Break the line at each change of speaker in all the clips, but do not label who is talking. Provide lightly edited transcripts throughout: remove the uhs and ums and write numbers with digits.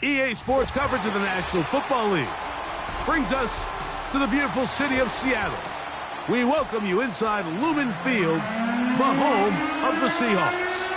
EA Sports coverage of the National Football League brings us to the beautiful city of Seattle. We welcome you inside Lumen Field, the home of the Seahawks.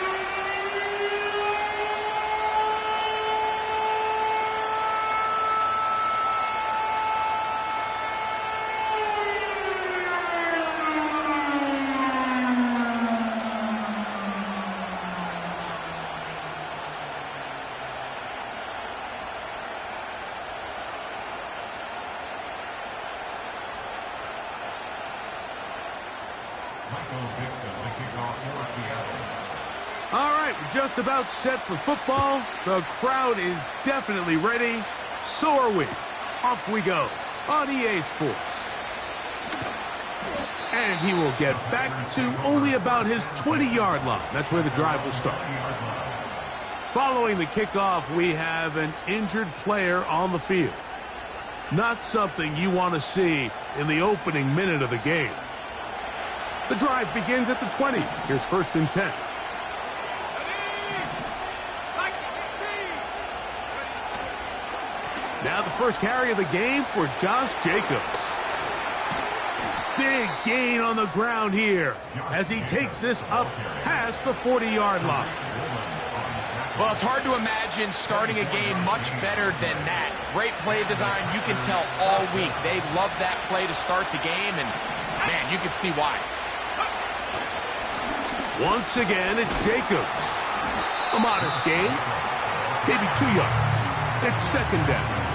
All right, we're just about set for football. The crowd is definitely ready. So are we. Off we go on EA Sports. And he will get back to only about his 20-yard line. That's where the drive will start. Following the kickoff, we have an injured player on the field. Not something you want to see in the opening minute of the game. The drive begins at the 20. Here's 1st and 10. Now the first carry of the game for Josh Jacobs. Big gain on the ground here as he takes this up past the 40-yard line.
Well, it's hard to imagine starting a game much better than that. Great play design. You can tell all week they love that play to start the game, and, man, you can see why.
Once again, it's Jacobs. A modest gain, maybe 2 yards. It's 2nd down.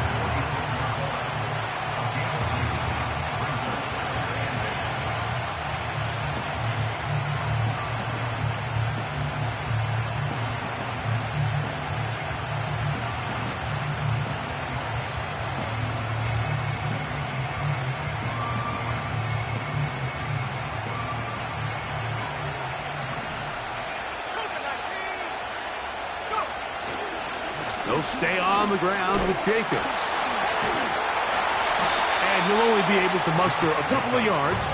He'll stay on the ground with Jacobs. And he'll only be able to muster a couple of yards.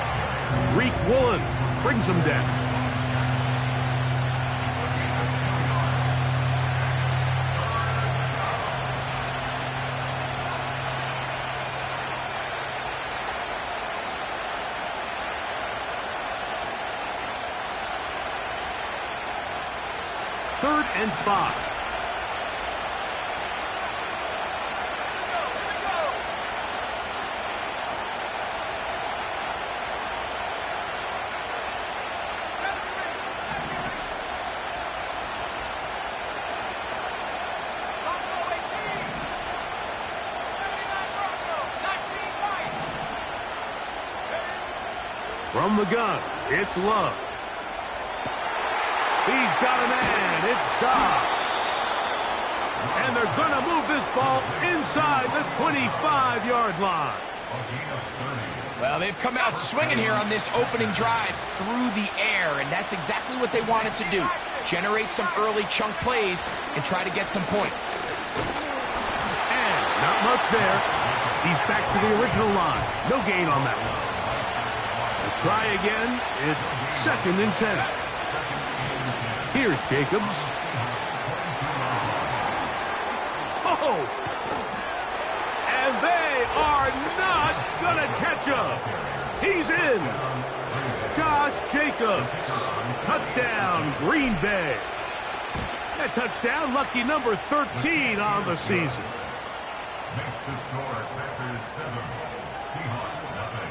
Reek Woolen brings him down. Third and 5. From the gun, it's Love. He's got a man. It's Dobbs. And they're going to move this ball inside the 25-yard line.
Well, they've come out swinging here on this opening drive through the air, and that's exactly what they wanted to do. Generate some early chunk plays and try to get some points.
And not much there. He's back to the original line. No gain on that one. Try again. It's 2nd and 10. Here's Jacobs. Oh! And they are not going to catch up. He's in. Josh Jacobs. Touchdown, Green Bay. That touchdown, lucky number 13 on the season.
Makes the score Packers 7, Seahawks nothing.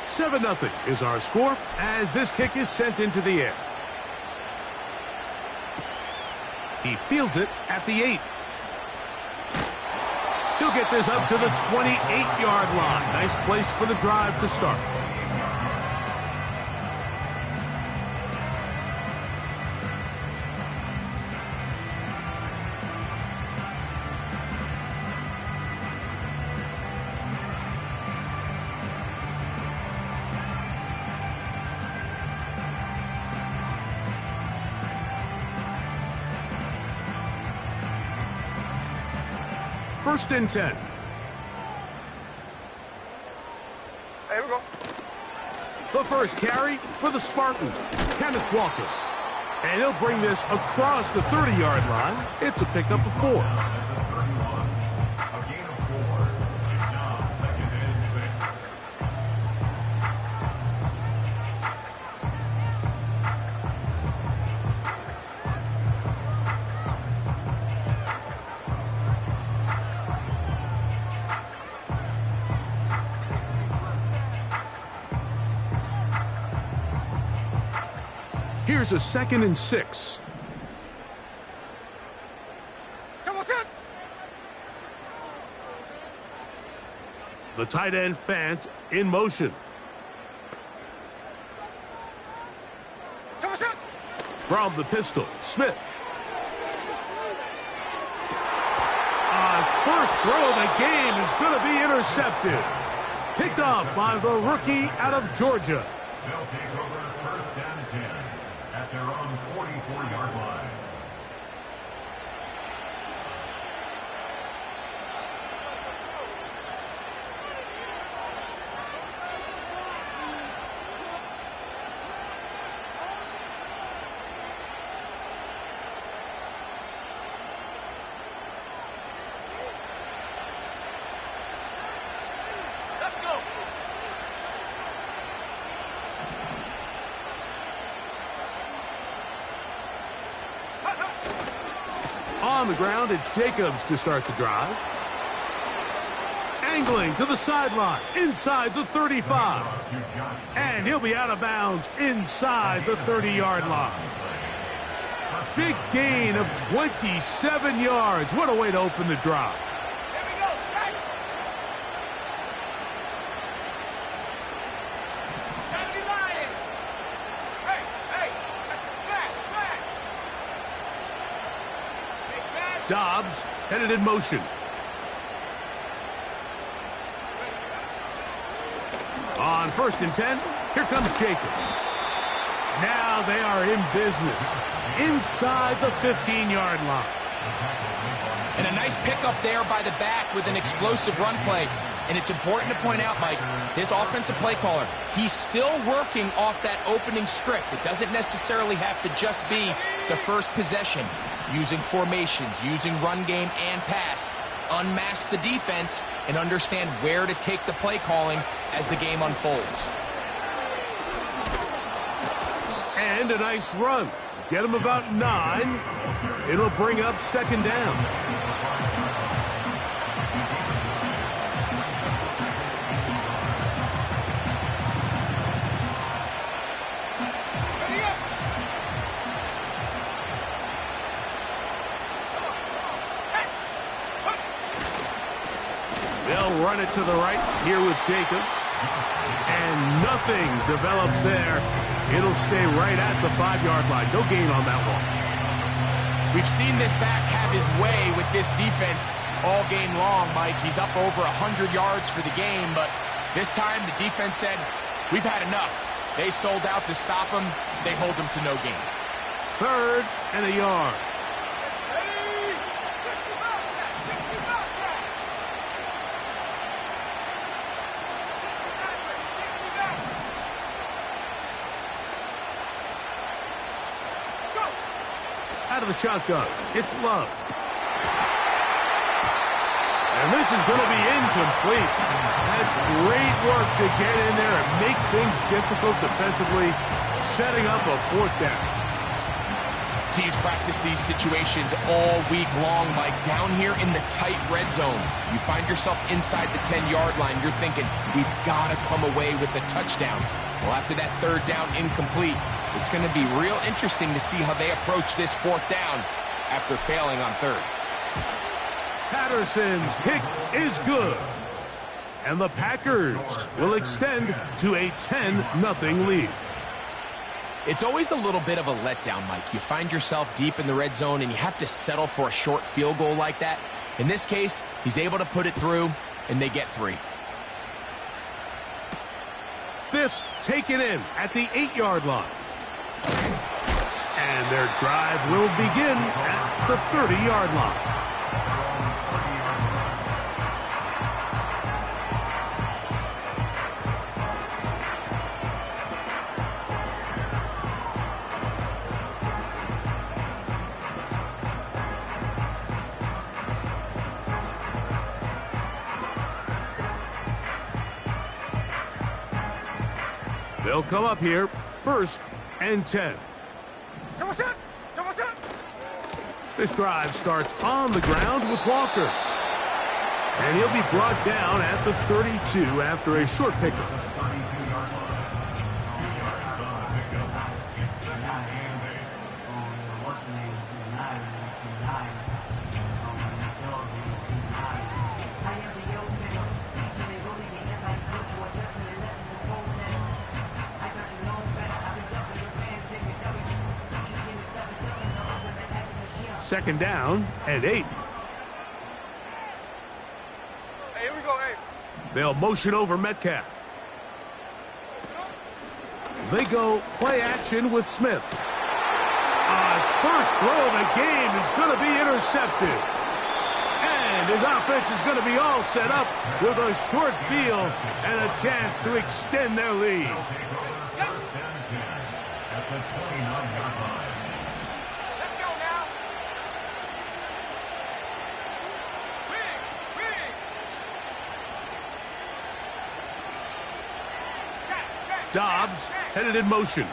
7-0 is our score as this kick is sent into the air. He fields it at the 8. He'll get this up to the 28-yard line. Nice place for the drive to start. First and 10.
Here we go.
The first carry for the Spartans, Kenneth Walker. And he'll bring this across the 30-yard line. It's a pickup of 4. Here's a 2nd and 6. The tight end Fant in motion. From the pistol, Smith. His first throw of the game is going to be intercepted. Picked off by the rookie out of Georgia.
They'll take over first down and 10 at their own 44-yard line.
On the ground, it's Jacobs to start the drive. Angling to the sideline, inside the 35. And he'll be out of bounds inside the 30-yard line. Big gain of 27 yards. What a way to open the drive. Dobbs headed in motion. On 1st and 10, here comes Jacobs. Now they are in business inside the 15-yard line.
And a nice pickup there by the back with an explosive run play. And it's important to point out, Mike, this offensive play caller, he's still working off that opening script. It doesn't necessarily have to just be the first possession. Using formations, using run game and pass. Unmask the defense and understand where to take the play calling as the game unfolds.
And a nice run. Get him about 9. It'll bring up 2nd down. They'll run it to the right here with Jacobs. And nothing develops there. It'll stay right at the 5-yard line. No gain on that one.
We've seen this back have his way with this defense all game long, Mike. He's up over 100 yards for the game, but this time the defense said, we've had enough. They sold out to stop him. They hold him to no gain.
3rd and a yard. Out of the shotgun, it's Love. And this is going to be incomplete. That's great work to get in there and make things difficult defensively, setting up a 4th down.
Teams practice these situations all week long, Mike. Down here in the tight red zone, you find yourself inside the 10-yard line. You're thinking, we've got to come away with a touchdown. Well, after that 3rd down incomplete, it's going to be real interesting to see how they approach this 4th down after failing on 3rd.
Patterson's kick is good. And the Packers will extend to a 10-0 lead.
It's always a little bit of a letdown, Mike. You find yourself deep in the red zone and you have to settle for a short field goal like that. In this case, he's able to put it through, and they get 3.
This taken in at the 8-yard line. And their drive will begin at the 30-yard line. They'll come up here, 1st and 10. This drive starts on the ground with Walker. And he'll be brought down at the 32 after a short pickup. Second down and 8.
Hey, here we go, hey.
They'll motion over Metcalf. They go play action with Smith. His first throw of the game is going to be intercepted. And his offense is going to be all set up with a short field and a chance to extend their lead. Dobbs headed in motion.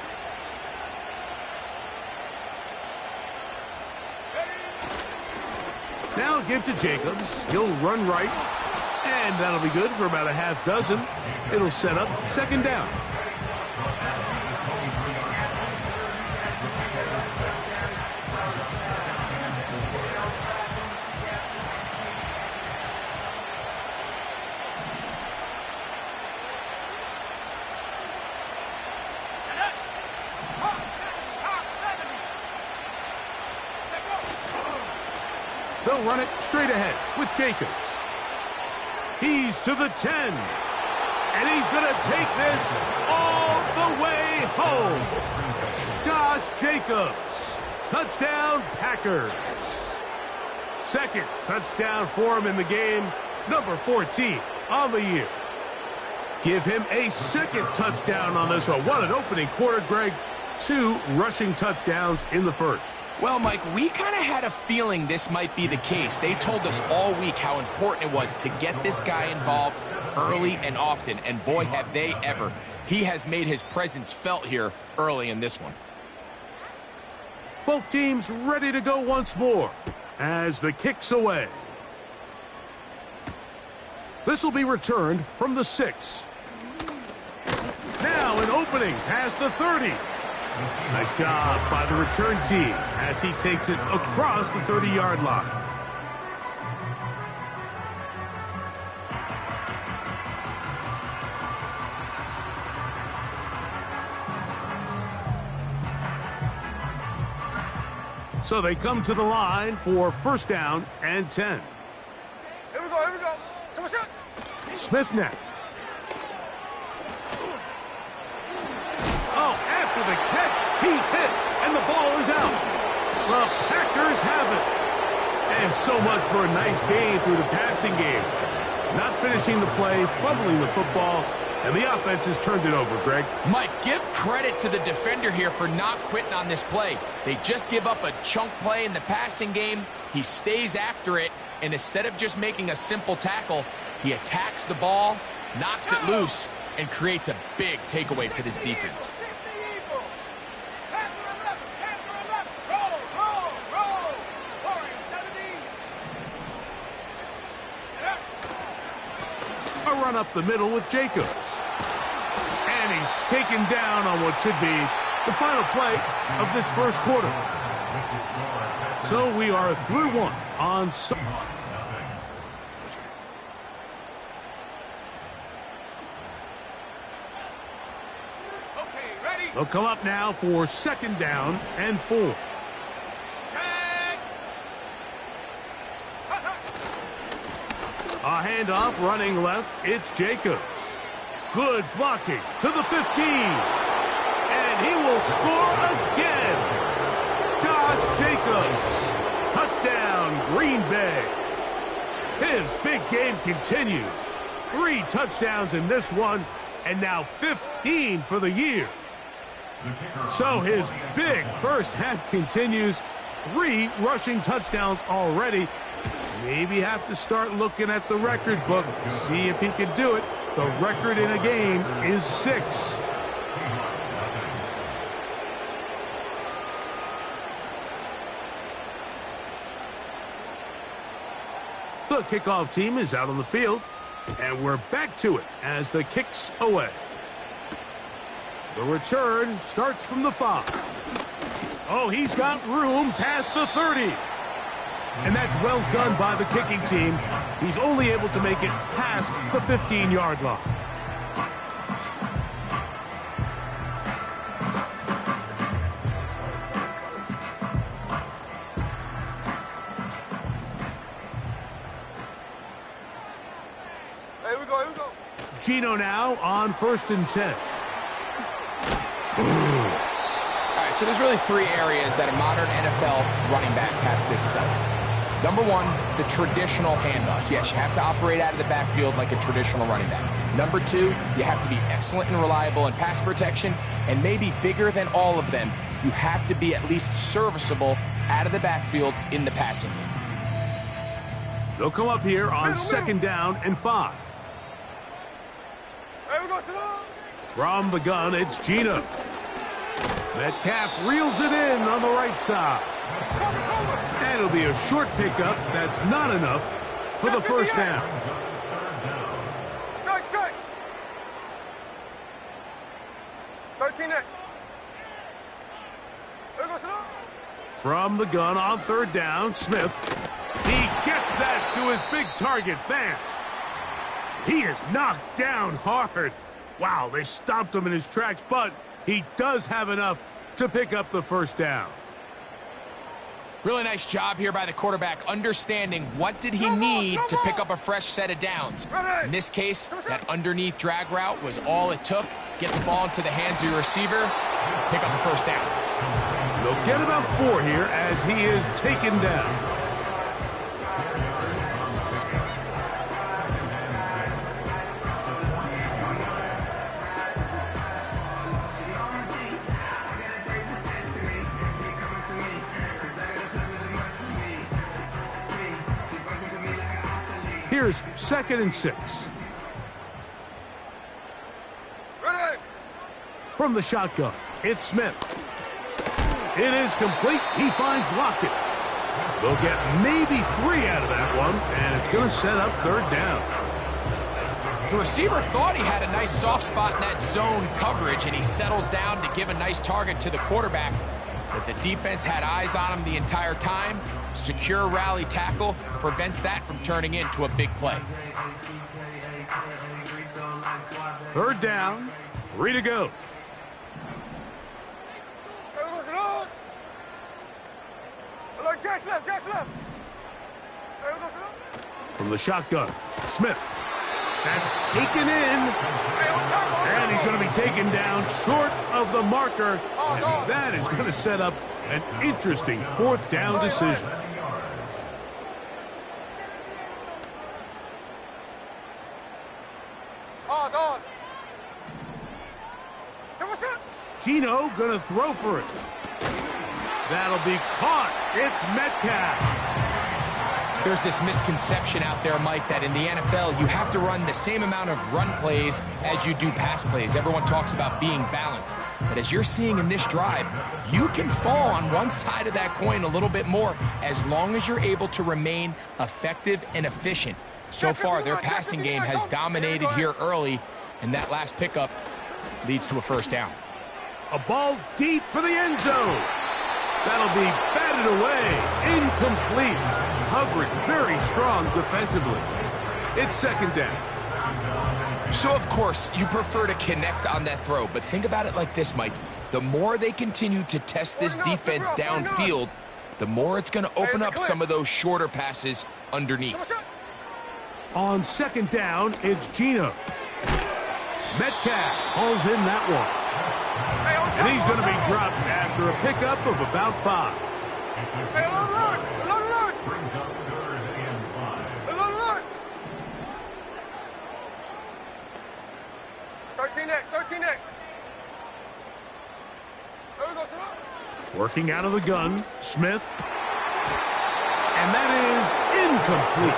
Now give to Jacobs. He'll run right. And that'll be good for about a half dozen. It'll set up second down. They'll run it straight ahead with Jacobs. He's to the 10. And he's going to take this all the way home. Josh Jacobs. Touchdown, Packers. Second touchdown for him in the game. Number 14 on the year. Give him a second touchdown on this one. What an opening quarter, Greg. 2 rushing touchdowns in the first.
Well, Mike, we kind of had a feeling this might be the case. They told us all week how important it was to get this guy involved early and often, and boy, have they ever. He has made his presence felt here early in this one.
Both teams ready to go once more as the kick's away. This will be returned from the 6. Now an opening past the 30. Nice job by the return team as he takes it across the 30-yard line. So they come to the line for first down and 10.
Here we go.
Smith now. After the catch, he's hit, and the ball is out. The Packers have it. And so much for a nice gain through the passing game. Not finishing the play, fumbling the football, and the offense has turned it over, Greg.
Mike, give credit to the defender here for not quitting on this play. They just give up a chunk play in the passing game. He stays after it, and instead of just making a simple tackle, he attacks the ball, knocks it loose, and creates a big takeaway for this defense.
Run up the middle with Jacobs. And he's taken down on what should be the final play of this first quarter. So we are through one on They'll come up now for second down and 4. A handoff running left. It's Jacobs. Good blocking to the 15. And he will score again. Josh Jacobs. Touchdown, Green Bay. His big game continues. 3 touchdowns in this one, and now 15 for the year. So his big first half continues. 3 rushing touchdowns already. Maybe have to start looking at the record book, see if he can do it. The record in a game is 6. The kickoff team is out on the field, and we're back to it as the kick's away. The return starts from the 5. Oh, he's got room past the 30. And that's well done by the kicking team. He's only able to make it past the 15-yard line.
Here we go, here we go.
Gino now on 1st and 10.
All right, so there's really 3 areas that a modern NFL running back has to excel in. Number 1, the traditional handoffs. Yes, you have to operate out of the backfield like a traditional running back. Number 2, you have to be excellent and reliable in pass protection, and maybe bigger than all of them, you have to be at least serviceable out of the backfield in the passing game.
They'll come up here on 2nd down and 5.
Here we go, Simone.
From the gun, it's Gino. Metcalf reels it in on the right side. And it'll be a short pickup. That's not enough for the 1st down.
Strike, strike. 13 next. Here we go, Simone.
From the gun on 3rd down, Smith. He gets that to his big target, Fant. He is knocked down hard. Wow, they stopped him in his tracks, but he does have enough to pick up the 1st down.
Really nice job here by the quarterback, understanding what did he need to pick up a fresh set of downs. In this case, that underneath drag route was all it took. Get the ball into the hands of your receiver, pick up the 1st down.
They'll get about 4 here as he is taken down. Here's 2nd and 6.
Ready.
From the shotgun, it's Smith. It is complete. He finds Lockett. They'll get maybe 3 out of that one, and it's going to set up 3rd down.
The receiver thought he had a nice soft spot in that zone coverage, and he settles down to give a nice target to the quarterback. But the defense had eyes on him the entire time. Secure rally tackle prevents that from turning into a big play.
3rd down, 3 to go.
Here we go, Simone. Look, Jack's left, Jack's left. Here we go, Simone.
From the shotgun, Smith. That's taken in. And he's going to be taken down short of the marker. And that is going to set up an interesting 4th down decision. Gino going to throw for it. That'll be caught. It's Metcalf.
There's this misconception out there, Mike, that in the NFL, you have to run the same amount of run plays as you do pass plays. Everyone talks about being balanced. But as you're seeing in this drive, you can fall on one side of that coin a little bit more as long as you're able to remain effective and efficient. So far, their passing game has dominated here early, and that last pickup leads to a 1st down.
A ball deep for the end zone. That'll be batted away. Incomplete. Coverage very strong defensively. It's 2nd down.
So, of course, you prefer to connect on that throw, but think about it like this, Mike. The more they continue to test this defense downfield, the more it's going to open up some of those shorter passes underneath.
On 2nd down, it's Gino. Metcalf hauls in that one. And he's going to be dropped after a pickup of about 5.
Hey, run.
Brings up 3rd and 5.
Run. 13 next. Here we go, Simone.
Working out of the gun, Smith. And that is incomplete.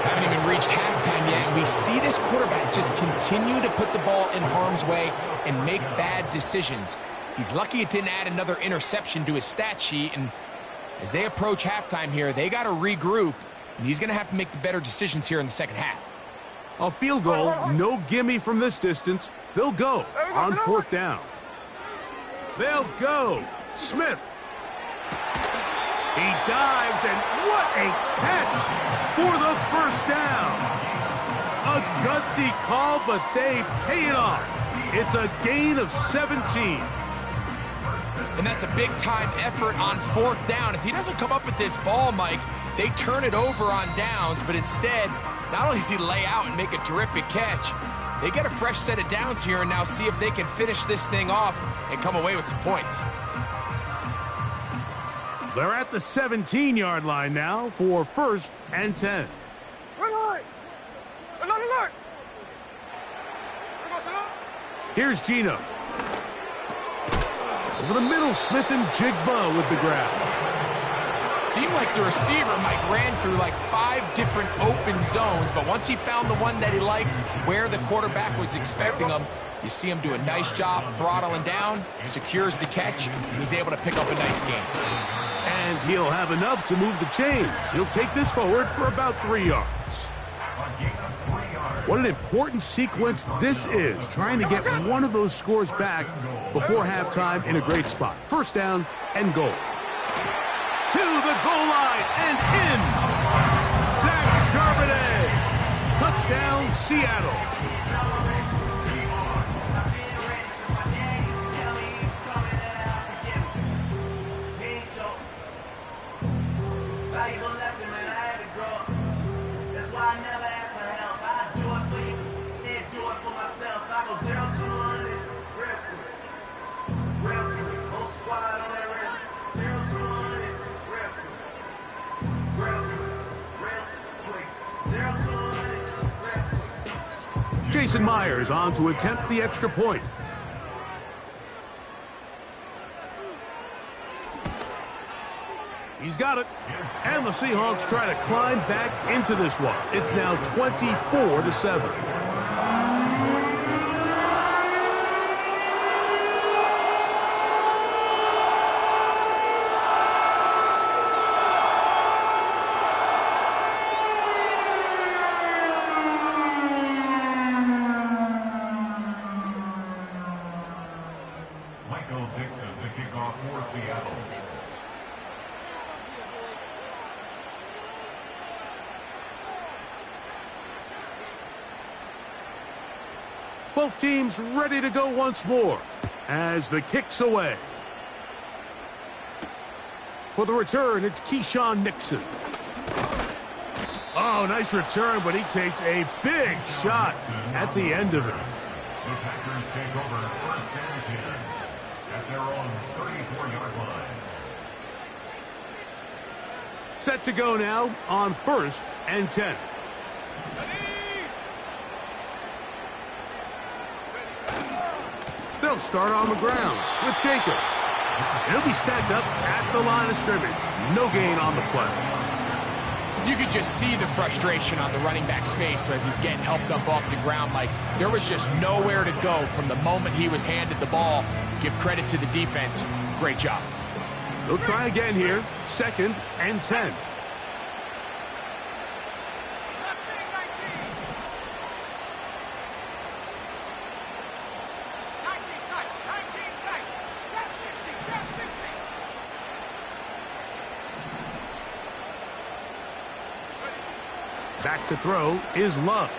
Haven't even reached halftime yet, and we see this quarterback just continue to put the ball in harm's way and make bad decisions. He's lucky it didn't add another interception to his stat sheet, and as they approach halftime here, they got to regroup, and he's going to have to make the better decisions here in the second half.
A field goal, no gimme from this distance. They'll go on fourth down. They'll go. Smith. He dives, and what a catch for the first down. A gutsy call, but they pay it off. It's a gain of 17.
And that's a big-time effort on fourth down. If he doesn't come up with this ball, Mike, they turn it over on downs, but instead, not only does he lay out and make a terrific catch, they get a fresh set of downs here and now see if they can finish this thing off and come away with some points.
They're at the 17-yard line now for 1st and 10. Here's Gino. Over the middle, Smith and Jigba with the grab.
Seemed like the receiver, Mike, ran through like 5 different open zones, but once he found the one that he liked, where the quarterback was expecting him, you see him do a nice job throttling down, secures the catch, and he's able to pick up a nice gain.
And he'll have enough to move the chains. He'll take this forward for about 3 yards. What an important sequence this is, trying to get one of those scores back before halftime in a great spot. First down and goal. To the goal line and in. Zach Charbonnet. Touchdown, Seattle. Jason Myers on to attempt the extra point. He's got it. And the Seahawks try to climb back into this one. It's now 24-7. Both teams ready to go once more as the kick's away. For the return, it's Keyshawn Nixon. Oh, nice return, but he takes a big shot at the end of it.
The Packers take over 1st and 10 at their own 34-yard line.
Set to go now on 1st and 10. They'll start on the ground with Jacobs. He'll be stacked up at the line of scrimmage. No gain on the play.
You could just see the frustration on the running back's face as he's getting helped up off the ground. Like, there was just nowhere to go from the moment he was handed the ball. Give credit to the defense. Great job.
They'll try again here. 2nd and 10. Back to throw is Love.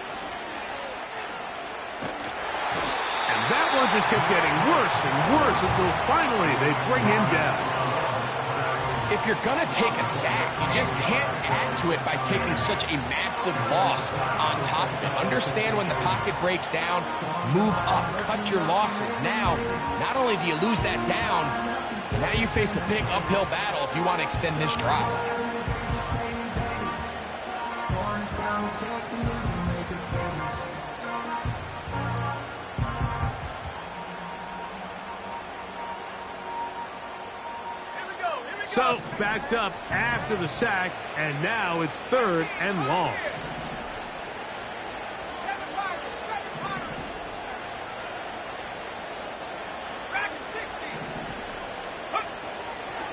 And that one just kept getting worse and worse until finally they bring him down.
If you're going to take a sack, you just can't add to it by taking such a massive loss on top of it. Understand when the pocket breaks down, move up, cut your losses. Now, not only do you lose that down, but now you face a big uphill battle if you want to extend this drive.
So, backed up after the sack, and now it's 3rd and long.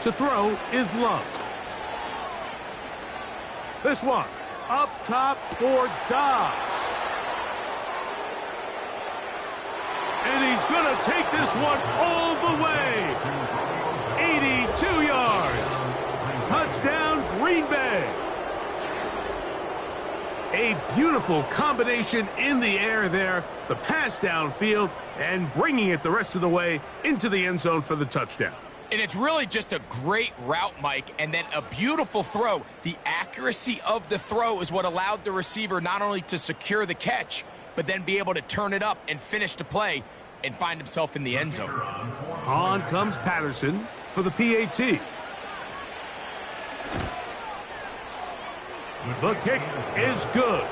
To throw is Love. This one, up top for Dobbs. And he's going to take this one all the way. 82 yards. Touchdown, Green Bay. A beautiful combination in the air there. The pass downfield and bringing it the rest of the way into the end zone for the touchdown.
And it's really just a great route, Mike, and then a beautiful throw. The accuracy of the throw is what allowed the receiver not only to secure the catch, but then be able to turn it up and finish the play and find himself in the end zone.
On comes Patterson for the PAT. The kick is good.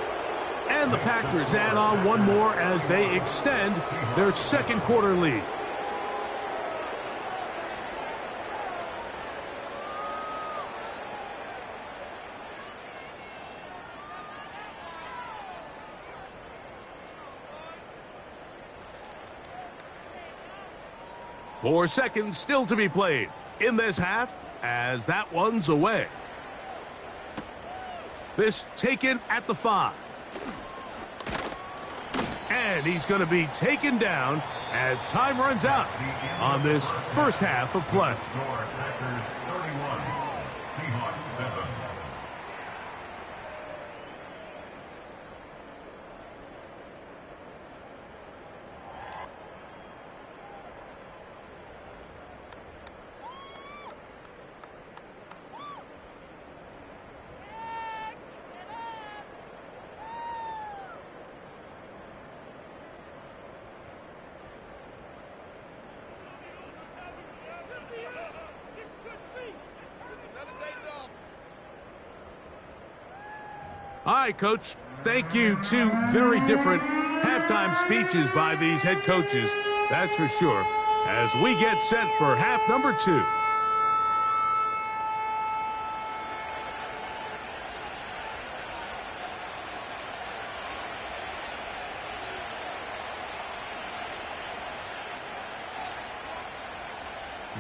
And the Packers add on one more as they extend their second quarter lead. Four seconds still to be played in this half as that one's away. This taken at the 5. And he's going to be taken down as time runs out on this first half of play.
Packers 31, Seahawks 7.
All right, Coach. Thank you. Two very different halftime speeches by these head coaches, that's for sure, as we get set for half number 2.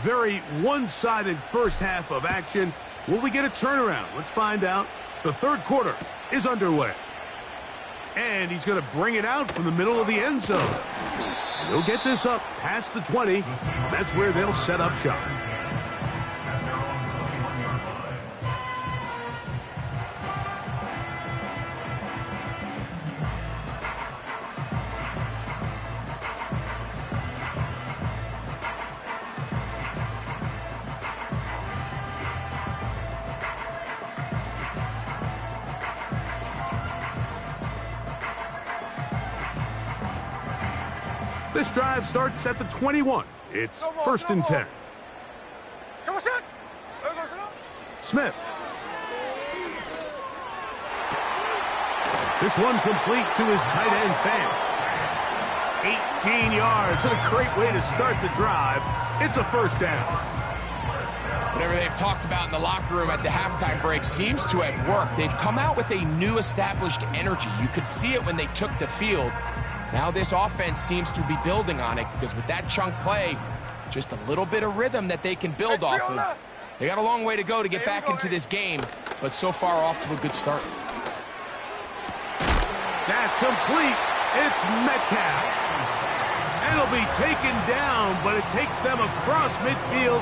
Very one-sided first half of action. Will we get a turnaround? Let's find out. The third quarter is underway. And he's going to bring it out from the middle of the end zone. And he'll get this up past the 20. That's where they'll set up shop. This drive starts at the 21. It's first and 10. Smith. This one complete to his tight end Fant. 18 yards. What a great way to start the drive. It's a first down.
Whatever they've talked about in the locker room at the halftime break seems to have worked. They've come out with a new established energy. You could see it when they took the field. Now this offense seems to be building on it because with that chunk play, just a little bit of rhythm that they can build off of. They got a long way to go to get back into this game, but so far off to a good start.
That's complete. It's Metcalf. And it'll be taken down, but it takes them across midfield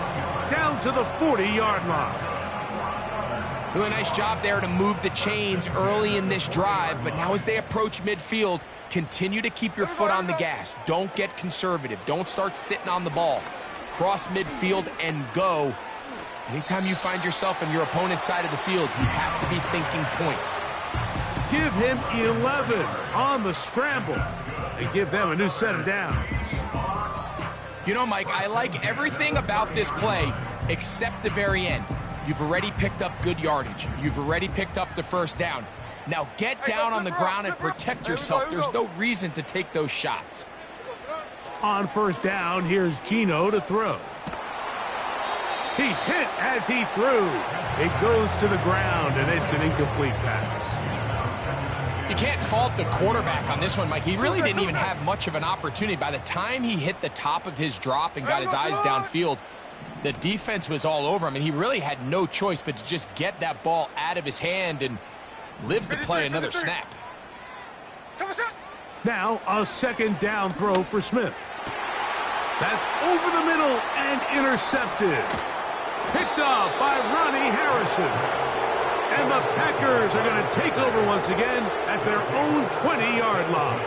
down to the 40-yard line.
Doing a nice job there to move the chains early in this drive, but now as they approach midfield, continue to keep your foot on the gas. Don't get conservative. Don't start sitting on the ball. Cross midfield and go. Anytime you find yourself on your opponent's side of the field, you have to be thinking points.
Give him 11 on the scramble and give them a new set of downs.
You know, Mike, I like everything about this play except the very end. You've already picked up good yardage. You've already picked up the first down. Now get down on the ground and protect yourself. There's no reason to take those shots.
On first down, here's Gino to throw. He's hit as he threw. It goes to the ground, and it's an incomplete pass.
You can't fault the quarterback on this one, Mike. He really didn't even have much of an opportunity. By the time he hit the top of his drop and got his eyes downfield, The defense was all over him, and he really had no choice but to just get that ball out of his hand and live to play another snap.
Now a second down throw for Smith. That's over the middle and intercepted. Picked off by Ronnie Harrison. And the Packers are going to take over once again at their own 20-yard line.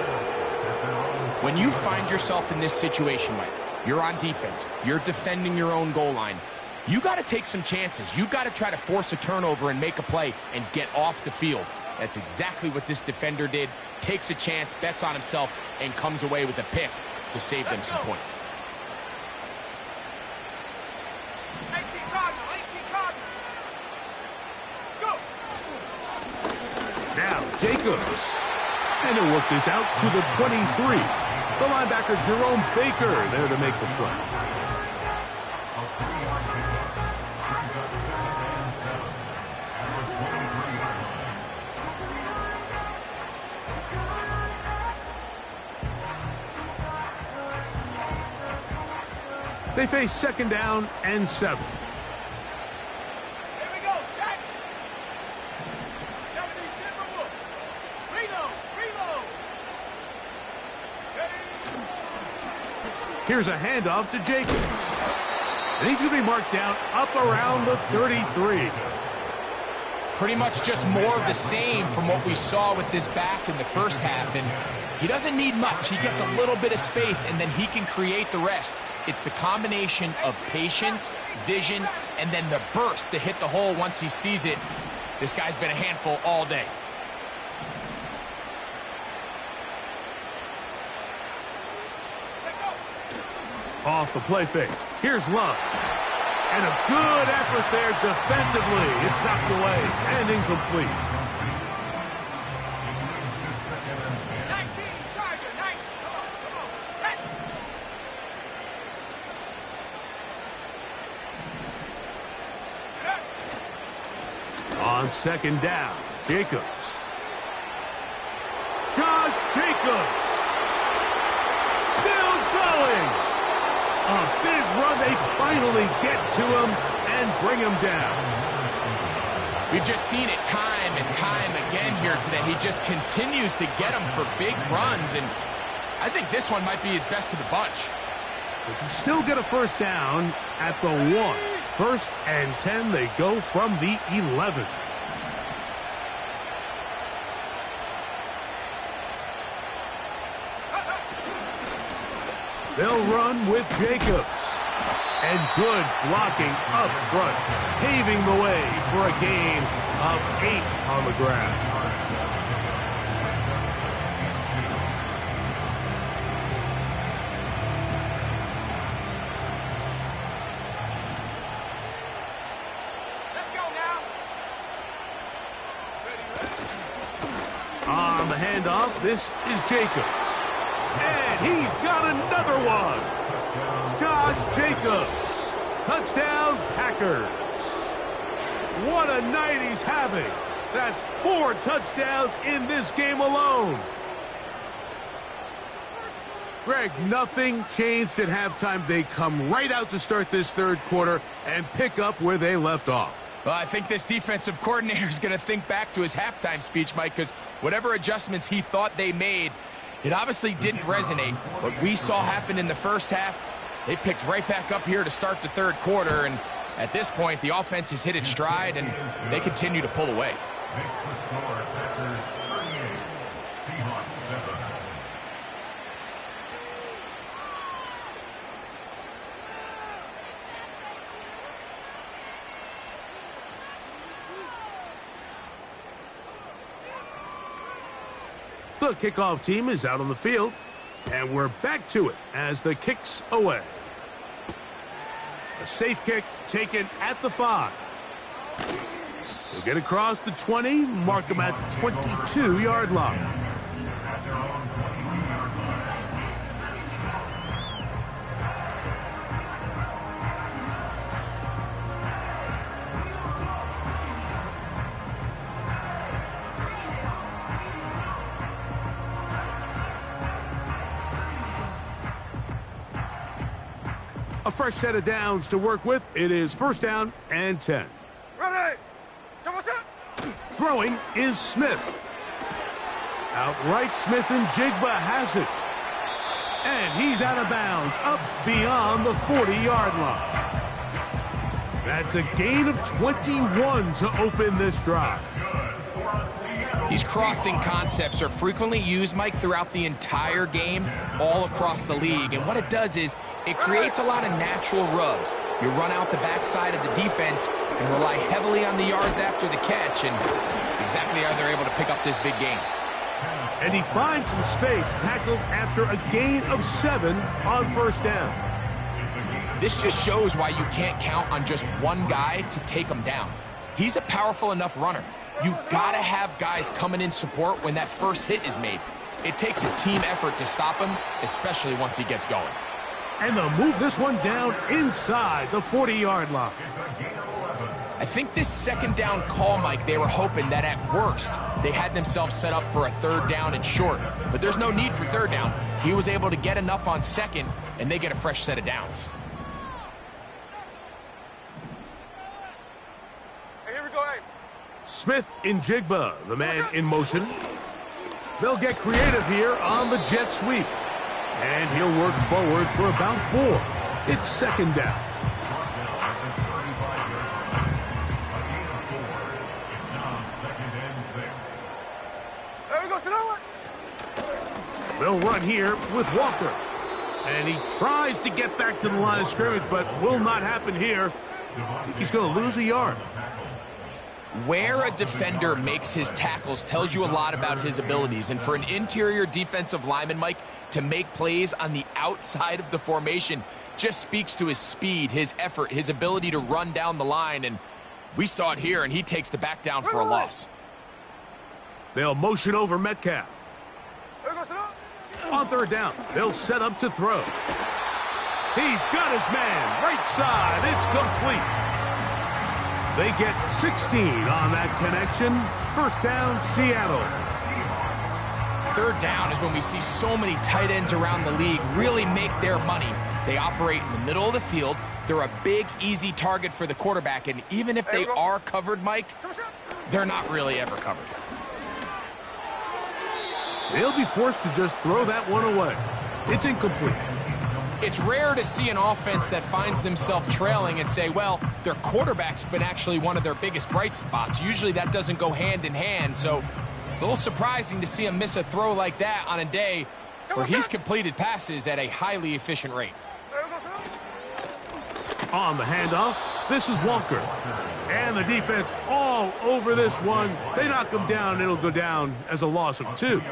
When you find yourself in this situation, Mike, you're on defense, you're defending your own goal line, you got to take some chances. You got to try to force a turnover and make a play and get off the field. That's exactly what this defender did. Takes a chance, bets on himself, and comes away with a pick to save them some points.
18 Cardinal, 18 Cardinal. Go.
Now Jacobs. And he'll work this out to the 23. The linebacker Jerome Baker there to make the play.
A 3-yard pickup brings us 2nd and 7 at the 23-yard line.
They face 2nd down and 7.
Here we go, set. 70, Timberwolf. Reload, reload.
Here's a handoff to Jacobs. And he's going to be marked down up around the 33.
Pretty much just more of the same from what we saw with this back in the first half. And he doesn't need much. He gets a little bit of space, and then he can create the rest. It's the combination of patience, vision, and then the burst to hit the hole once he sees it. This guy's been a handful all day.
Off the play fake. Here's Love. And a good effort there defensively. It's knocked away and incomplete.
19, Charger, 19. Come on, set.
On 2nd down, Jacobs. Josh Jacobs. Still going. A big run. They finally get to him and bring him down.
We've just seen it time and time again here today. He just continues to get them for big runs, and I think this one might be his best of the bunch.
They can still get a first down at the 1. 1st and 10. They go from the 11. They'll run with Jacobs. And good blocking up front, paving the way for a gain of 8 on the ground.
Let's go now.
On the handoff, this is Jacobs. And he's got another one. Josh Jacobs. Touchdown, Packers. What a night he's having. That's 4 touchdowns in this game alone. Greg, nothing changed at halftime. They come right out to start this 3rd quarter and pick up where they left off.
Well, I think this defensive coordinator is going to think back to his halftime speech, Mike, because whatever adjustments he thought they made, it obviously didn't resonate. What we saw happen in the first half, they picked right back up here to start the 3rd quarter, and at this point, the offense has hit its stride, and they continue to pull away.
Makes the score Packers 38, Seahawks 7.
The kickoff team is out on the field, and we're back to it as the kick's away. A safe kick taken at the 5. They'll get across the 20, mark them at the 22-yard line.
At their own 22-yard line.
A fresh set of downs to work with. It is first down and 10.
Ready. 잡았어.
Throwing is Smith. Outright Smith and Jigba has it. And he's out of bounds, up beyond the 40-yard line. That's a gain of 21 to open this drive.
These crossing concepts are frequently used, Mike, throughout the entire game, all across the league. And what it does is it creates a lot of natural rubs. You run out the backside of the defense and rely heavily on the yards after the catch, and it's exactly how they're able to pick up this big gain.
And he finds some space, tackled after a gain of 7 on first down.
This just shows why you can't count on just one guy to take him down. He's a powerful enough runner. You gotta have guys coming in support when that first hit is made. It takes a team effort to stop him, especially once he gets going.
And they'll move this one down inside the 40-yard line.
I think this second down call, Mike, they were hoping that at worst they had themselves set up for a third down and short. But there's no need for third down. He was able to get enough on second, and they get a fresh set of downs.
Hey, here we go. Hey.
Smith in Jigba, the man in motion. They'll get creative here on the jet sweep. And he'll work forward for about 4. It's second down.
There we go. Throw it.
They'll run here with Walker. And he tries to get back to the line of scrimmage, but will not happen here. I think he's going to lose a yard.
Where a defender makes his tackles tells you a lot about his abilities. And for an interior defensive lineman, Mike, to make plays on the outside of the formation just speaks to his speed, his effort, his ability to run down the line. And we saw it here, and he takes the back down for a loss.
They'll motion over Metcalf.
There we go. Throw.
On third down, they'll set up to throw. He's got his man, right side, it's complete. They get 16 on that connection. First down, Seattle.
Third down is when we see so many tight ends around the league really make their money. They operate in the middle of the field. They're a big, easy target for the quarterback, and even if they are covered, Mike, they're not really ever covered.
They'll be forced to just throw that one away. It's incomplete.
It's rare to see an offense that finds themselves trailing and say, well, their quarterback's been actually one of their biggest bright spots. Usually that doesn't go hand in hand, so it's a little surprising to see him miss a throw like that on a day where he's completed passes at a highly efficient rate.
There we go. Throw.
On the handoff, this is Walker. And the defense all over this one. They knock him down, it'll go down as a loss of 2.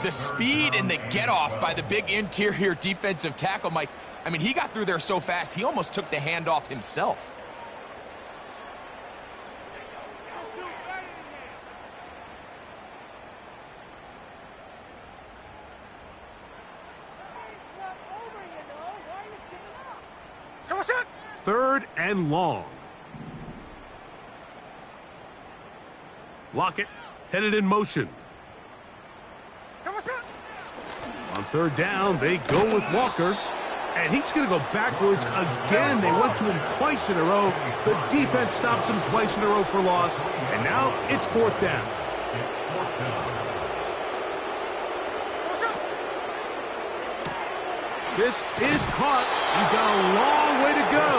The speed and the get-off by the big interior defensive tackle, Mike, I mean, he got through there so fast, he almost took the handoff himself.
잡았어.
Third and long. Lockett headed in motion.
잡았어.
On third down, they go with Walker. And he's going to go backwards again. They went to him twice in a row. The defense stops him twice in a row for loss. And now it's fourth down.
잡았어.
This is caught. He's got a long way to go.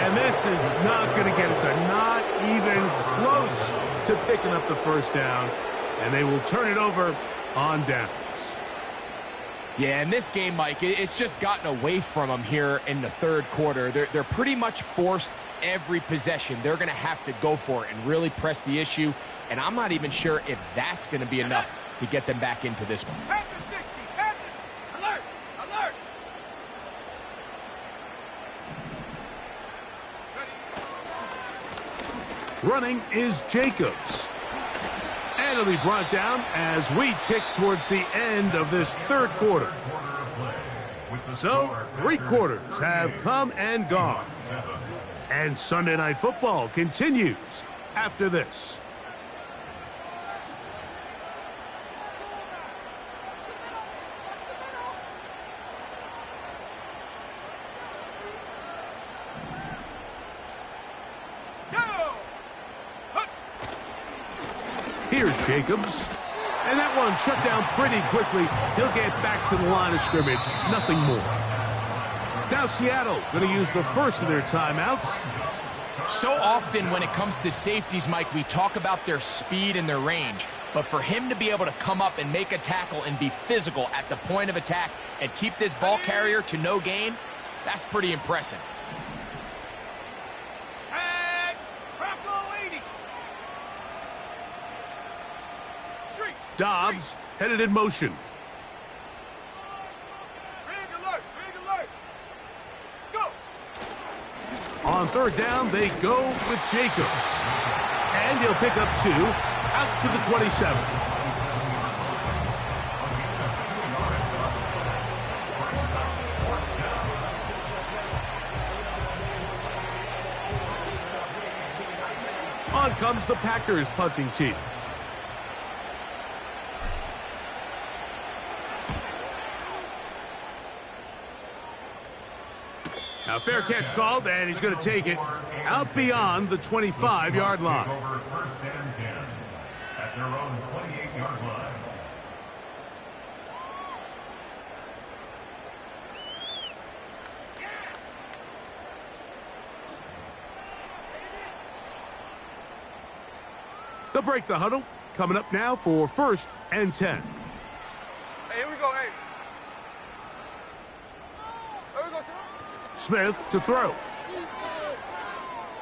And this is not going to get it done. Not even close to picking up the first down. And they will turn it over on downs.
Yeah, in this game, Mike, it's just gotten away from them here in the third quarter. They're pretty much forced every possession. They're going to have to go for it and really press the issue. And I'm not even sure if that's going to be enough to get them back into this one.
Pass the 60. Pass the alert. Alert.
Running is Jacobs. And it'll be brought down as we tick towards the end of this third quarter. So, 3 quarters have come and gone. And Sunday Night Football continues after this. Here's Jacobs. And that one shut down pretty quickly. He'll get back to the line of scrimmage. Nothing more. Now Seattle going to use the first of their timeouts.
So often when it comes to safeties, Mike, we talk about their speed and their range. But for him to be able to come up and make a tackle and be physical at the point of attack and keep this ball carrier to no gain, that's pretty impressive.
Dobbs headed in motion. On third down, they go with Jacobs. And he'll pick up 2 out to the 27. On comes the Packers punting team. Now, fair catch called, and he's going to take it out beyond the 25-yard line.
First and 10 at their own 28-yard line.
They'll break the huddle. Coming up now for first and 10.
Hey, here we go, hey. Here we go, son.
Smith to throw.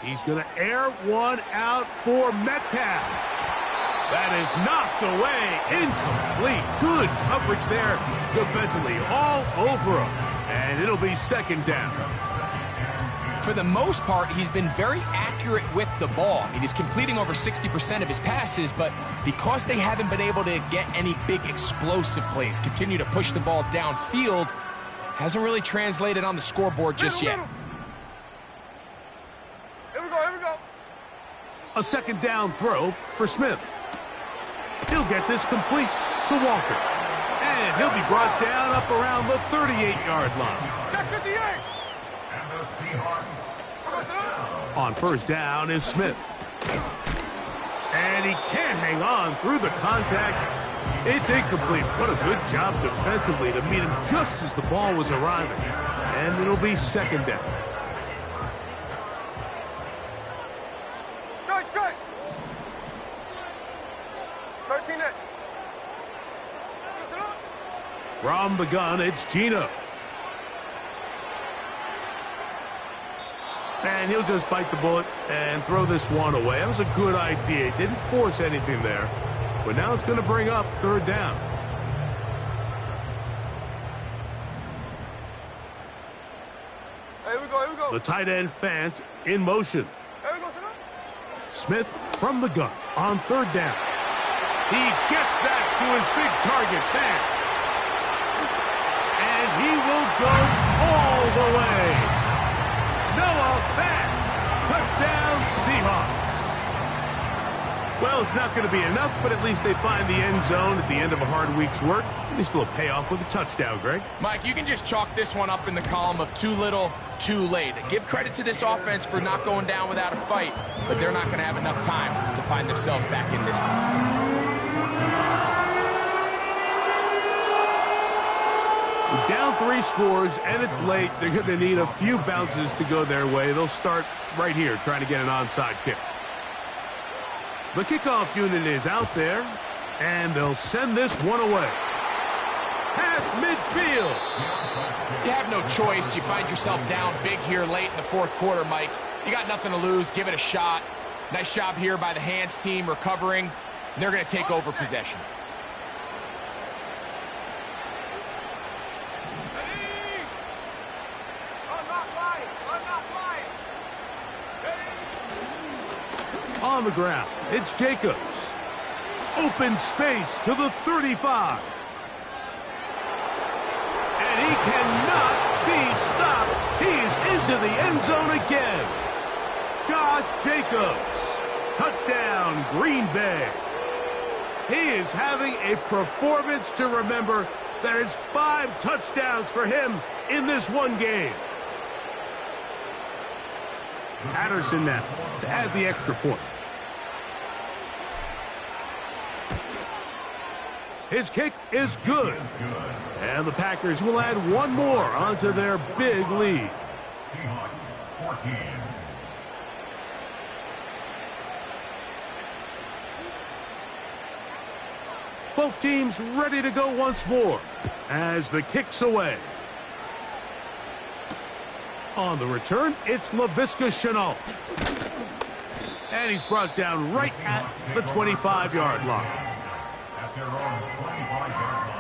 He's going to air one out for Metcalf. That is knocked away. Incomplete. Good coverage there defensively. All over him. And it'll be second down.
For the most part, he's been very accurate with the ball. I mean, he's completing over 60% of his passes, but because they haven't been able to get any big explosive plays, continue to push the ball downfield, hasn't really translated on the scoreboard just yet.
Here we go, here we go.
A second down throw for Smith. He'll get this complete to Walker. And he'll be brought down up around the 38-yard line.
Check 58.
And the Seahawks.
On first down is Smith. And he can't hang on through the contact. It's incomplete. What a good job defensively to meet him just as the ball was arriving. And it'll be second down.
Strike. 13 it.
From the gun, it's Gino. And he'll just bite the bullet and throw this one away. That was a good idea. He didn't force anything there. But now it's going to bring up third down.
Here we go, here we go.
The tight end Fant in motion.
Here we go, son.
Smith from the gun on third down. He gets that to his big target, Fant. And he will go all the way. Noah Fant, touchdown Seahawks. Well, it's not going to be enough, but at least they find the end zone at the end of a hard week's work. At least it'll pay off with a touchdown, Greg.
Mike, you can just chalk this one up in the column of too little, too late. Give credit to this offense for not going down without a fight, but they're not going to have enough time to find themselves back in this one.
Down 3 scores, and it's late. They're going to need a few bounces to go their way. They'll start right here trying to get an onside kick. The kickoff unit is out there, and they'll send this one away. Past midfield.
You have no choice. You find yourself down big here late in the fourth quarter, Mike. You got nothing to lose. Give it a shot. Nice job here by the hands team recovering. And they're going to take over possession.
On the ground, it's Jacobs. Open space to the 35. And he cannot be stopped. He's into the end zone again. Josh Jacobs. Touchdown, Green Bay. He is having a performance to remember. That is 5 touchdowns for him in this one game. Patterson now to add the extra point. His kick is good. And the Packers will add one more onto their big lead.
Seahawks 14.
Both teams ready to go once more as the kick's away. On the return, it's Laviska Shenault. And he's brought down right at the 25-yard line.
At their own 25-yard line.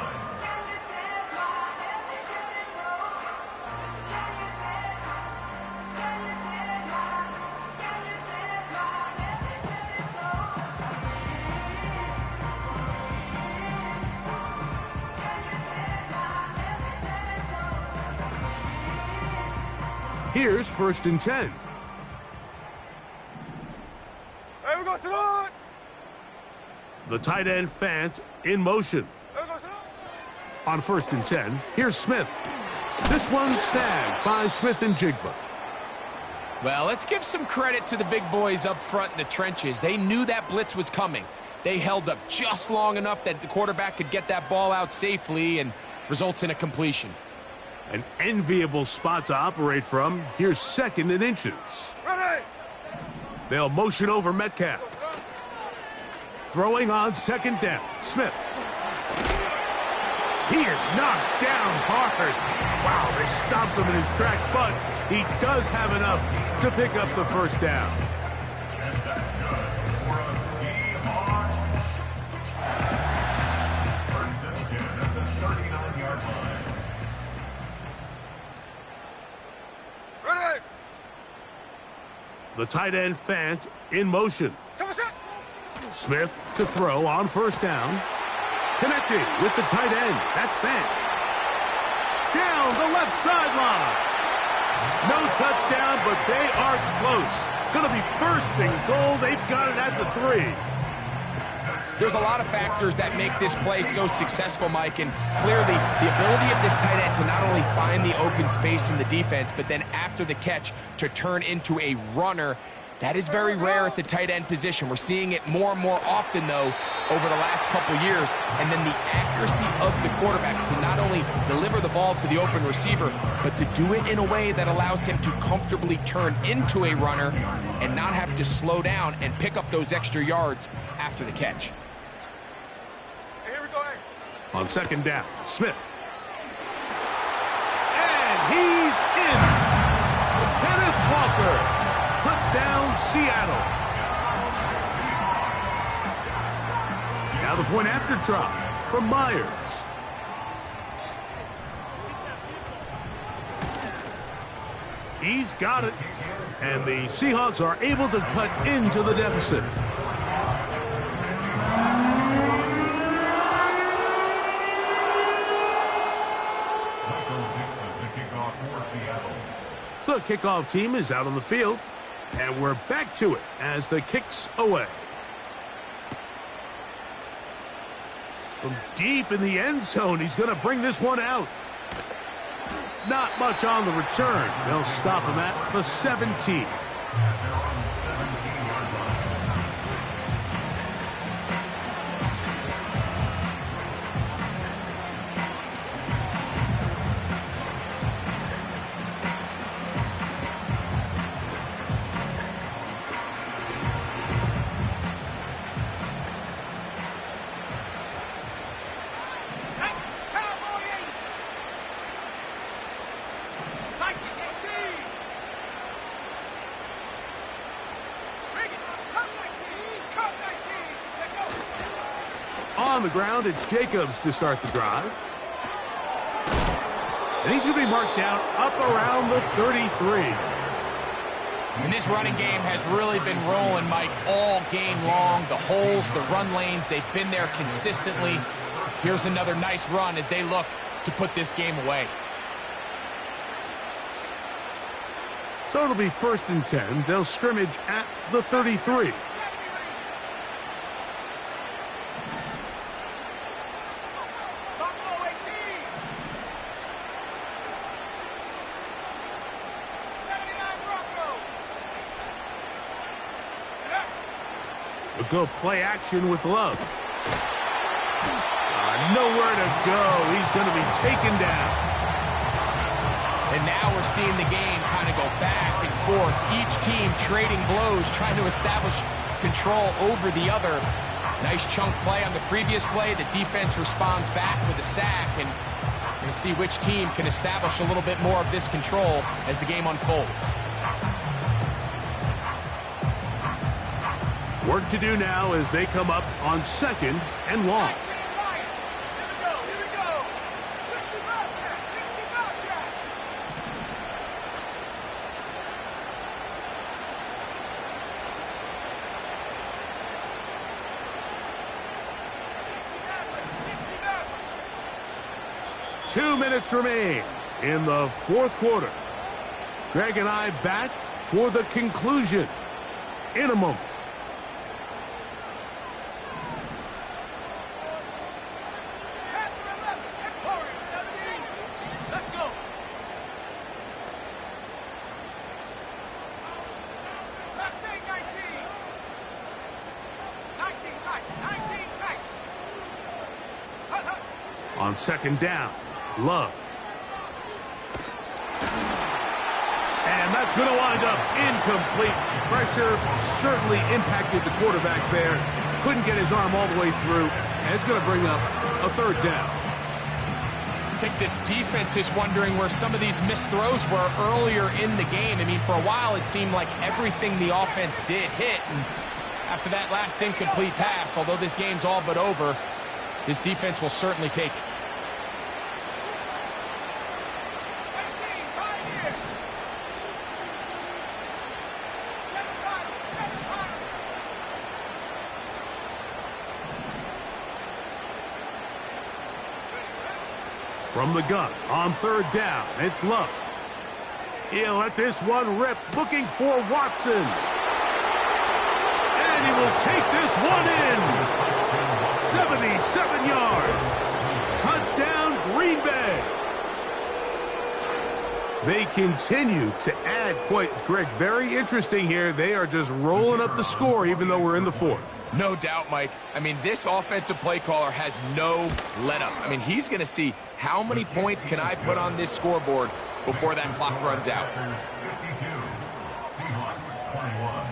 Here's 1st and 10.
Hey, we go, Simone!
The tight end Fant in motion.
Hey, we go, Simone!
On 1st and 10, here's Smith. This one's snagged by Smith and Jigba.
Well, let's give some credit to the big boys up front in the trenches. They knew that blitz was coming. They held up just long enough that the quarterback could get that ball out safely and results in a completion.
An enviable spot to operate from. Here's 2nd and inches.
Ready!
They'll motion over Metcalf. Throwing on 2nd down. Smith. He is knocked down hard. Wow, they stopped him in his tracks, but he does have enough to pick up the 1st down.
And that's good for a Seahawks. 1st and 10 at the 39-yard line.
Ready!
The tight end Fant in motion.
Top set!
Smith to throw on 1st down. Connecting with the tight end. That's Fant. Down the left sideline. No touchdown, but they are close. Going to be 1st and goal. They've got it at the 3.
There's a lot of factors that make this play so successful, Mike, and clearly the ability of this tight end to not only find the open space in the defense, but then after the catch to turn into a runner. That is very rare at the tight end position. We're seeing it more and more often, though, over the last couple years. And then the accuracy of the quarterback to not only deliver the ball to the open receiver, but to do it in a way that allows him to comfortably turn into a runner and not have to slow down and pick up those extra yards after the catch.
Hey, here we go, hey.
On 2nd down, Smith. And he's in. Kenneth Walker. Touchdown, Seattle. Now the point after try from Myers. He's got it. And the Seahawks are able to cut into the deficit. The kickoff team is out on the field. And we're back to it as the kick's away. From deep in the end zone, he's going to bring this one out. Not much on the return. They'll stop him at the 17. On the ground, it's Jacobs to start the drive. And he's going to be marked down up around the 33.
And this running game has really been rolling, Mike, all game long. The holes, the run lanes, they've been there consistently. Here's another nice run as they look to put this game away.
So it'll be 1st and 10. They'll scrimmage at the 33. We'll go play action with Love. nowhere to go. He's going to be taken down.
And now we're seeing the game kind of go back and forth. Each team trading blows, trying to establish control over the other. Nice chunk play on the previous play. The defense responds back with a sack, and we're going to see which team can establish a little bit more of this control as the game unfolds.
Work to do now as they come up on 2nd and long. 2 minutes remain in the 4th quarter. Greg and I back for the conclusion in a moment. On 2nd down, Love. And that's going to wind up incomplete. Pressure certainly impacted the quarterback there. Couldn't get his arm all the way through. And it's going to bring up a 3rd down.
I think this defense is wondering where some of these missed throws were earlier in the game. I mean, for a while, it seemed like everything the offense did hit. And after that last incomplete pass, although this game's all but over, this defense will certainly take it.
From the gun on 3rd down, it's Love. He'll let this one rip, looking for Watson. And he will take this one in. 77 yards. Touchdown, Green Bay. They continue to add points. Greg, very interesting here. They are just rolling up the score even though we're in the 4th.
No doubt, Mike. I mean, this offensive play caller has no let-up. I mean, he's going to see how many points can I put on this scoreboard before that clock runs out.
52, Seahawks 21.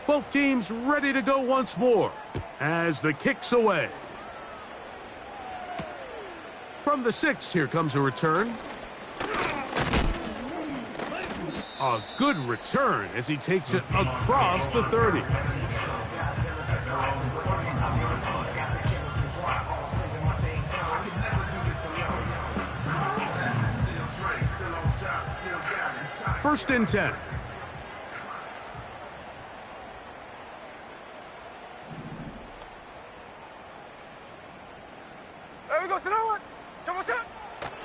Both teams ready to go once more as the kick's away. From the 6, here comes a return. A good return as he takes it across the 30. First and 10.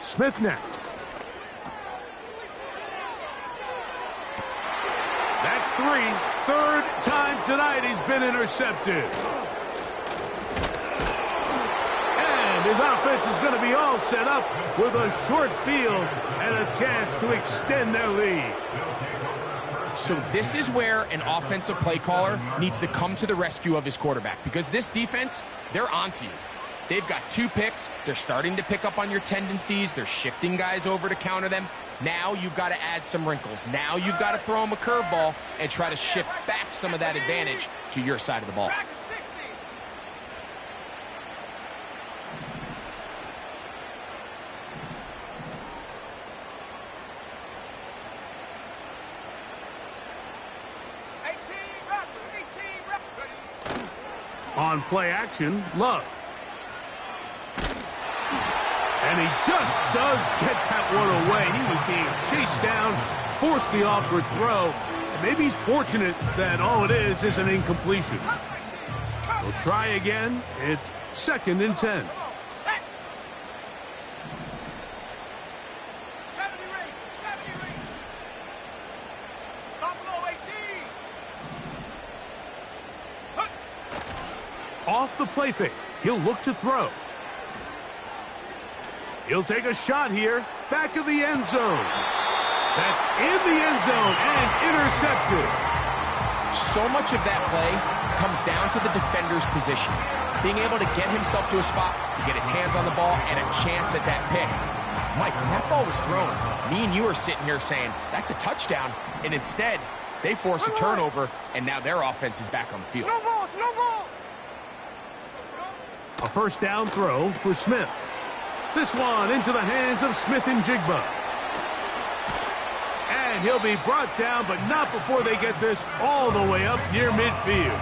Smith now. That's 3. 3rd time tonight he's been intercepted. And his offense is going to be all set up with a short field and a chance to extend their lead.
So this is where an offensive play caller needs to come to the rescue of his quarterback, because this defense, they're onto you. They've got 2 picks. They're starting to pick up on your tendencies. They're shifting guys over to counter them. Now you've got to add some wrinkles. Now you've got to throw them a curveball and try to shift back some of that advantage to your side of the ball.
On play action, Love. And he just does get that one away. He was being chased down, forced the awkward throw. And maybe he's fortunate that all it is an incompletion. We'll try again. It's 2nd and 10. Off the play fake, he'll look to throw. He'll take a shot here, back of the end zone. That's in the end zone and intercepted.
So much of that play comes down to the defender's position. Being able to get himself to a spot, to get his hands on the ball, and a chance at that pick. Mike, when that ball was thrown, me and you are sitting here saying, that's a touchdown. And instead, they force a turnover, and now their offense is back on the field.
Slow ball, slow ball.
A first down throw for Smith. This one into the hands of Smith and Jigba. And he'll be brought down, but not before they get this all the way up near midfield.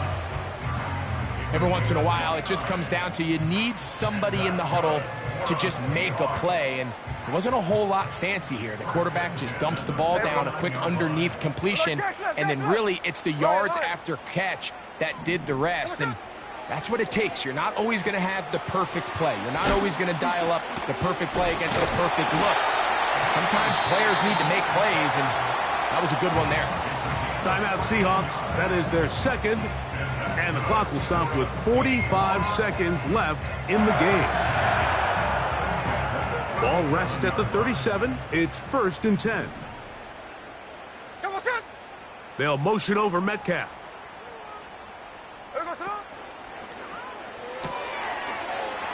Every once in a while, it just comes down to you need somebody in the huddle to just make a play, and there wasn't a whole lot fancy here. The quarterback just dumps the ball down, a quick underneath completion, and then really it's the yards after catch that did the rest, and that's what it takes. You're not always going to have the perfect play. You're not always going to dial up the perfect play against the perfect look. Sometimes players need to make plays, and that was a good one there.
Timeout Seahawks. That is their second, and the clock will stop with 45 seconds left in the game. Ball rests at the 37. It's 1st and 10. They'll motion over Metcalf.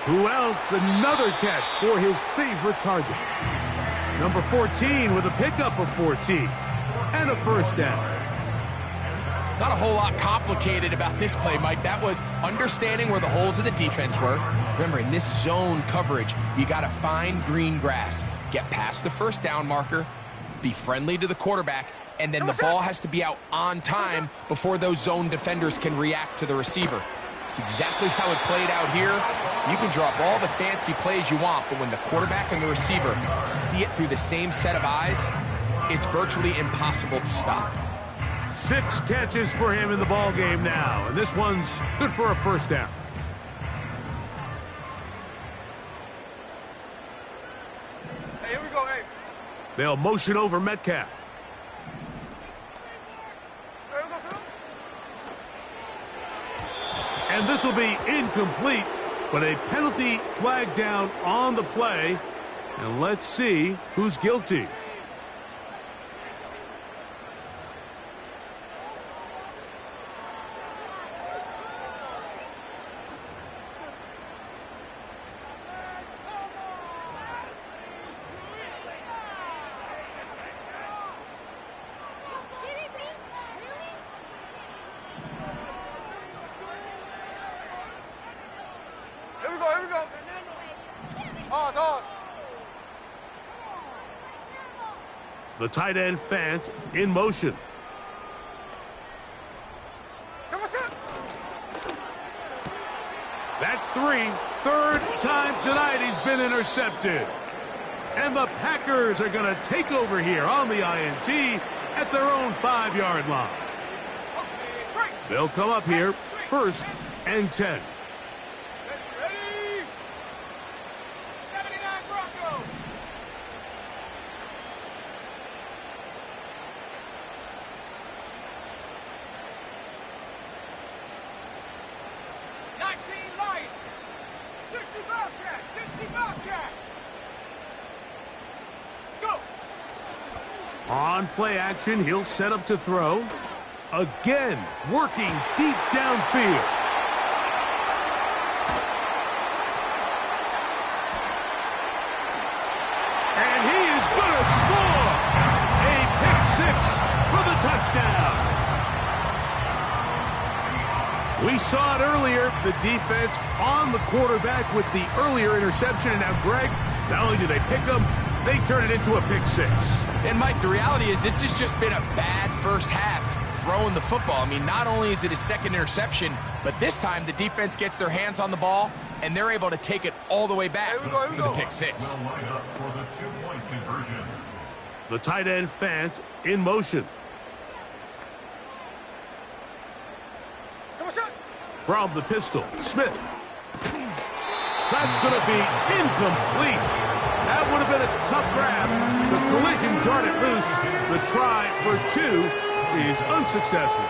Who else? Another catch for his favorite target. Number 14 with a pickup of 14 and a first down.
Not a whole lot complicated about this play, Mike. That was understanding where the holes of the defense were. Remember, in this zone coverage, you got to find green grass, get past the first down marker, be friendly to the quarterback, and then the ball has to be out on time before those zone defenders can react to the receiver. It's exactly how it played out here. You can draw up all the fancy plays you want, but when the quarterback and the receiver see it through the same set of eyes, it's virtually impossible to stop.
6 catches for him in the ball game now, and this one's good for a first down.
Hey, here we go, hey.
They'll motion over Metcalf. And this will be incomplete, but a penalty flag down on the play. And let's see who's guilty. The tight end Fant in motion. That's 3. Third time tonight he's been intercepted. And the Packers are going to take over here on the INT at their own 5-yard line. They'll come up here 1st and 10. On play action, he'll set up to throw. Again, working deep downfield. And he is going to score! A pick 6 for the touchdown. We saw it earlier, the defense on the quarterback with the earlier interception. And now, Greg, not only do they pick him, they turn it into a pick 6.
And, Mike, the reality is this has just been a bad first half throwing the football. I mean, not only is it a second interception, but this time the defense gets their hands on the ball, and they're able to take it all the way back for the pick 6.
The tight end Fant in motion. From the pistol, Smith. That's going to be incomplete. That would have been a tough grab. The collision jarred it loose. The try for 2 is unsuccessful.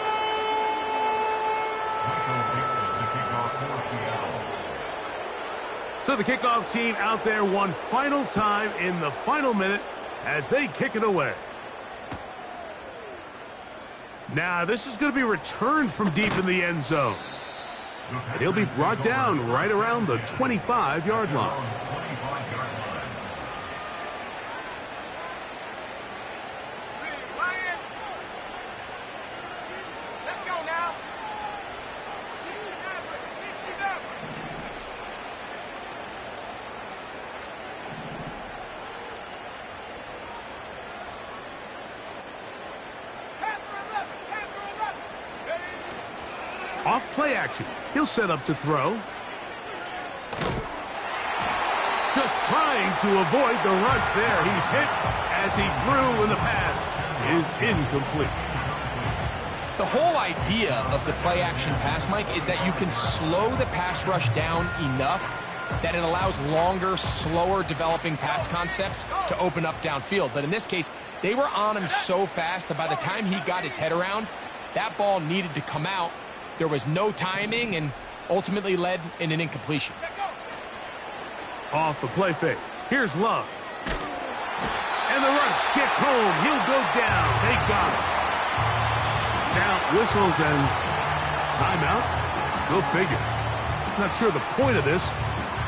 So the kickoff team out there one final time in the final minute as they kick it away. Now, this is going to be returned from deep in the end zone. And he'll be brought down right around the 25-yard line.
Let's go now. 69.
Off play action. He'll set up to throw. Just trying to avoid the rush there. He's hit as he threw, and the pass is incomplete.
The whole idea of the play action pass, Mike, is that you can slow the pass rush down enough that it allows longer, slower developing pass concepts to open up downfield. But in this case, they were on him so fast that by the time he got his head around, that ball needed to come out. There was no timing and ultimately led in an incompletion.
Off the play fake. Here's Love. And the rush gets home. He'll go down. They got him. Now whistles and timeout. Go figure. Not sure the point of this.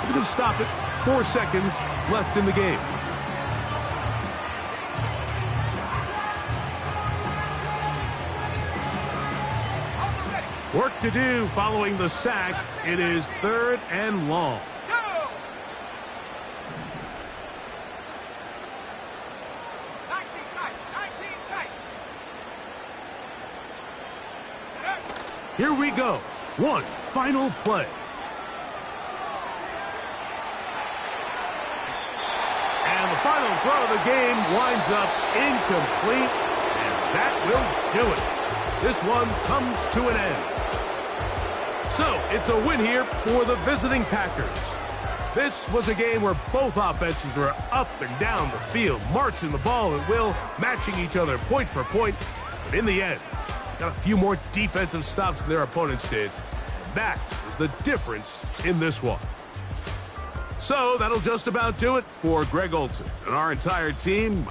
We're going to stop it. 4 seconds left in the game. Work to do following the sack. It is 3rd and long.
Go! 19 tight.
Here we go. One final play. And the final throw of the game winds up incomplete. And that will do it. This one comes to an end. So, it's a win here for the visiting Packers. This was a game where both offenses were up and down the field, marching the ball at will, matching each other point for point. But in the end, got a few more defensive stops than their opponents did. And that is the difference in this one. So, that'll just about do it for Greg Olson and our entire team.